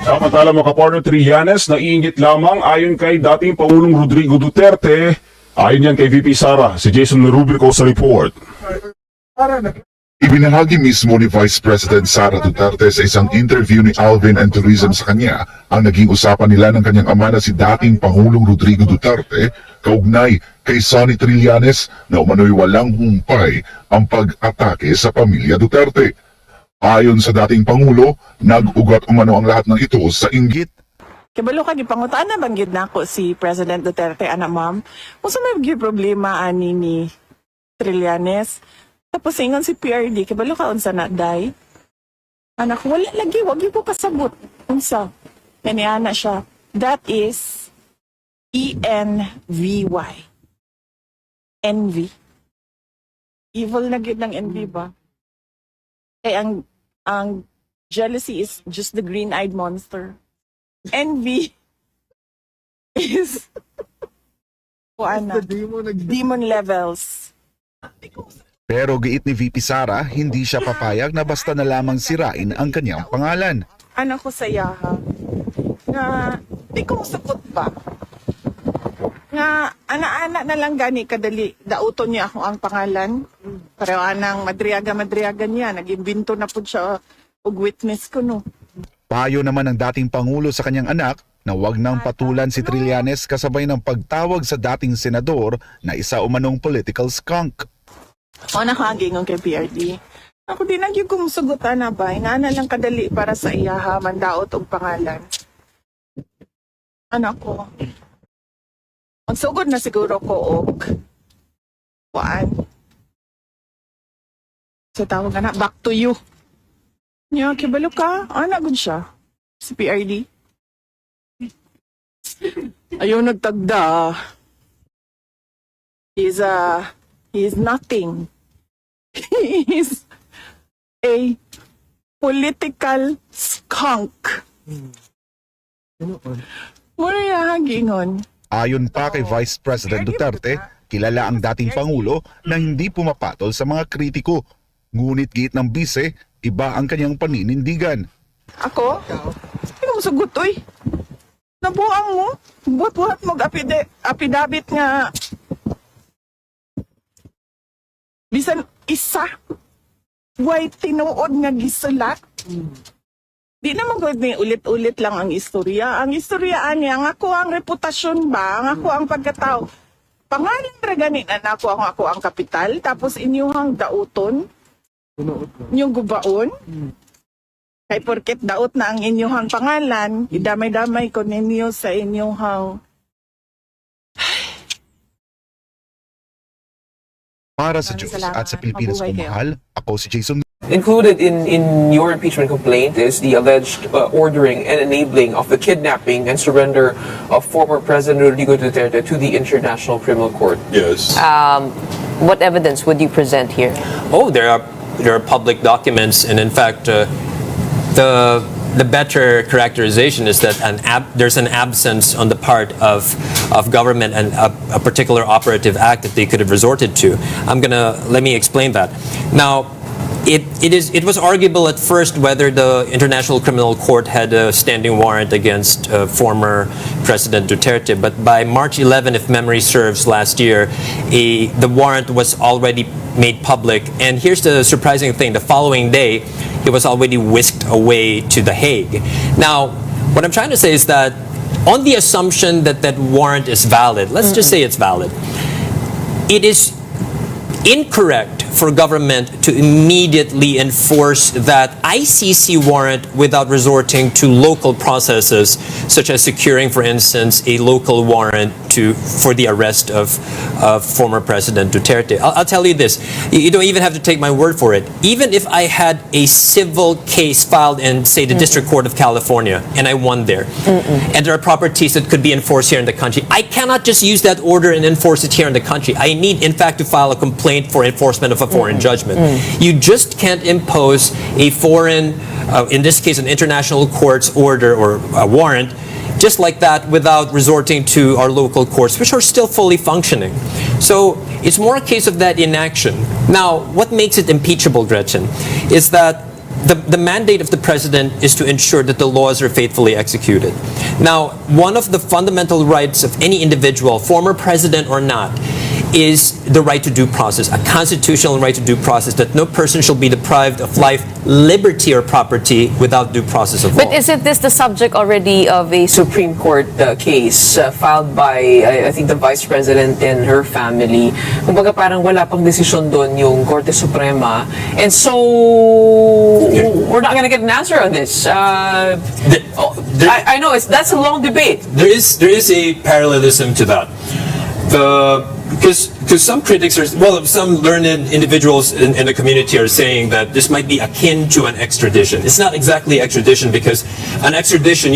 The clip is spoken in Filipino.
Samantala mga kapartner Trillanes, naiingit lamang ayon kay dating Pangulong Rodrigo Duterte. Ayon yan kay VP Sara, si Jason Rubrico sa report. Ibinahagi mismo ni Vice President Sara Duterte sa isang interview ni Alvin and Tourism sa kanya ang naging usapan nila ng kanyang ama na si dating Pangulong Rodrigo Duterte kaugnay kay Sonny Trillanes na umano'y walang humpay ang pag-atake sa pamilya Duterte. Ayon sa dating Pangulo, nag-ugat umano ang lahat ng ito sa inggit. Kabalo ka, gipangutaan na banggit na ako si President Duterte, anak ma'am. Kung sa may problema ani ni Trillanes, tapos ingon si PRD, kabalo ka unsa na, day? Anak, wala lagi, wag yung po kasabot. Unsa? Kaniana siya. That is ENVY. Envy. Evil na gid ng envy ba? Kaya ang jealousy is just the green-eyed monster. Envy is demon levels. Pero giit ni VP Sara, hindi siya papayag na basta na lamang sirain ang kanyang pangalan. Anak ko sa yaha nga di ko masakot ba nga ana-ana na lang gani kadali dauton niya ako ang pangalan. Pareho anang madriaga niya, nag-imbento na po siya og witness ko no. Payo naman ng dating Pangulo sa kanyang anak na wag nang patulan si Trillanes kasabay ng pagtawag sa dating senador na isa umanong political skunk. O nakagingon kay PRD. Ako din ang yung kumusugutan na ba, nga na lang kadali para sa iyaha, mandaot og pangalan. Anak ko, magsugod na siguro ko og kuan. So tawag na, back to you. Nya, kibalo ka, anak gud siya. Si PRD. Ayaw nagtagda. He's nothing. He's a political skunk. Muna yung gingon. Ayon pa kay Vice President Duterte, kilala ang dating Pangulo na hindi pumapatol sa mga kritiko. Ngunit giit ng bise, iba ang kanyang paninindigan. Ako? Hindi ko masugot, uy. Nabuang mo. Buhat-buhat mag-apidabit nga. Bisan isa. Way tinuod nga gisulat. Di naman ko ni ulit-ulit lang ang istorya. Ang istorya ani, ang ako ang reputasyon ba? Ang ako ang pagkatao. Pangalan ra gani na ako ang kapital. Tapos inyong dauton. Inyong gubaon. Kay porket daot na ang inyong pangalan, idamay-damay ko ninyo sa inyong Para sa Diyos at sa Pilipinas kong mahal, ako si Jason. Included in your impeachment complaint is the alleged ordering and enabling of the kidnapping and surrender of former President Rodrigo Duterte to the International Criminal Court. Yes. What evidence would you present here? Oh, there are public documents, and in fact, the better characterization is that there's an absence on the part of government and a particular operative act that they could have resorted to. Let me explain that. Now, it was arguable at first whether the International Criminal Court had a standing warrant against former President Duterte, but by March 11, if memory serves, last year, the warrant was already made public. And here's the surprising thing: the following day, he was already whisked away to The Hague. Now, what I'm trying to say is that on the assumption that that warrant is valid, let's just say it's valid, it is incorrect for government to immediately enforce that ICC warrant without resorting to local processes, such as securing, for instance, a local warrant for the arrest of former President Duterte. I'll tell you this, you don't even have to take my word for it. Even if I had a civil case filed in, say, the District Court of California, and I won there, and there are properties that could be enforced here in the country, I cannot just use that order and enforce it here in the country. I need, in fact, to file a complaint for enforcement of a foreign judgment. You just can't impose a foreign, in this case, an international court's order or a warrant, just like that without resorting to our local courts, which are still fully functioning. So it's more a case of that inaction. Now, what makes it impeachable, Gretchen, is that the mandate of the president is to ensure that the laws are faithfully executed. Now, one of the fundamental rights of any individual, former president or not, is the right to due process, a constitutional right to due process, that no person shall be deprived of life, liberty, or property without due process of law. But isn't this the subject already of a Supreme Court case filed by, I think, the Vice President and her family. Kumbaga parang wala pang desisyon doon yung Korte Suprema. And so, we're not gonna get an answer on this. I know, that's a long debate. There is a parallelism to that. Because some critics are, well, some learned individuals in the community are saying that this might be akin to an extradition. It's not exactly extradition, because an extradition